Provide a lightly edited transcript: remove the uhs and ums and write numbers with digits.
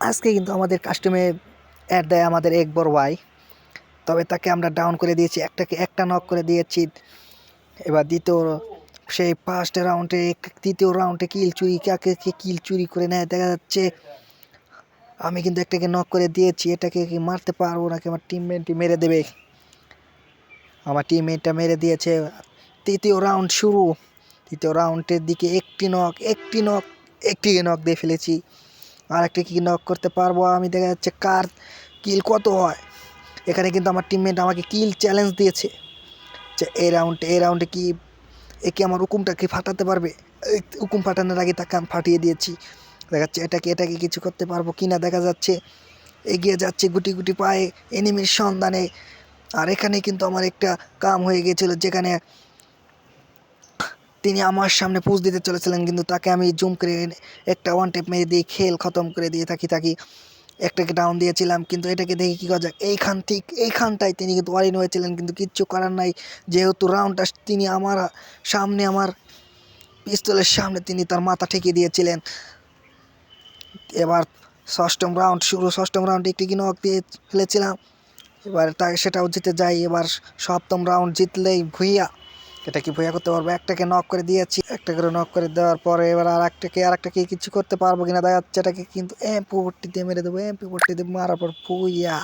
আজকে কিন্তু আমাদের কাস্টমে অ্যাড দেয় আমাদের একবার ওয়াই, তবে তাকে আমরা ডাউন করে দিয়েছি, একটা নক করে দিয়েছি। এবার সেই ফার্স্ট রাউন্ডে তৃতীয় রাউন্ডে কিল চুরি, কাকে কিল চুরি করে নেয় দেখা যাচ্ছে। আমি কিন্তু একটাকে নক করে দিয়েছি, এটাকে কি মারতে পারবো নাকি আমার টিমমেটই মেরে দেবে। আমার টিমমেটটা মেরে দিয়েছে। তৃতীয় রাউন্ড শুরু। তৃতীয় রাউন্ডের দিকে একটি নক দিয়ে ফেলেছি, আর একটা কি নক করতে পারবো আমি, দেখা যাচ্ছে কার কিল কত হয়। এখানে কিন্তু আমার টিমমেট আমাকে কিল চ্যালেঞ্জ দিয়েছে যে এই রাউন্ডে কি একে আমার হুকুমটা কি ফাটাতে পারবে। এই হুকুম ফাটানোর আগে তাকে আমি ফাটিয়ে দিয়েছি। দেখা যাচ্ছে এটাকে কিছু করতে পারবো কি না। দেখা যাচ্ছে এগিয়ে যাচ্ছে গুটি গুটি পায়ে এনিমির সন্ধানে। আর এখানে কিন্তু আমার একটা কাম হয়ে গিয়েছিল, যেখানে তিনি আমার সামনে পুশ দিতে চলেছিলেন, কিন্তু তাকে আমি জুম করে একটা ওয়ান টেপ মেরে দিয়ে খেল খতম করে দিয়ে থাকি। একটাকে ডাউন দিয়েছিলাম, কিন্তু এটাকে দেখে কী করা যাক। এইখানটায় তিনি কিন্তু ওয়ারিন হয়েছিলেন, কিন্তু কিচ্ছু করার নাই, যেহেতু রাউন্ডটা তিনি আমার সামনে, আমার পিস্তলের সামনে তিনি তার মাথা ঠেকিয়ে দিয়েছিলেন। এবার ষষ্ঠম রাউন্ডে একটি কি নক দিয়ে ফেলেছিলাম, এবার সেটাও জিতে যাই। এবার সপ্তম রাউন্ড জিতলেই ভুইয়া, এটা কি ভুইয়া করতে পারবো। একটাকে নক করে দিয়েছি, একটা করে নক করে দেওয়ার পরে এবার আর একটাকে কিছু করতে পারবো কিনা দেখা যাচ্ছে। এটাকে কিন্তু এমপি 40 দিয়ে মেরে দেবো, এমপি 40 দিয়ে মারার পর ভুইয়া।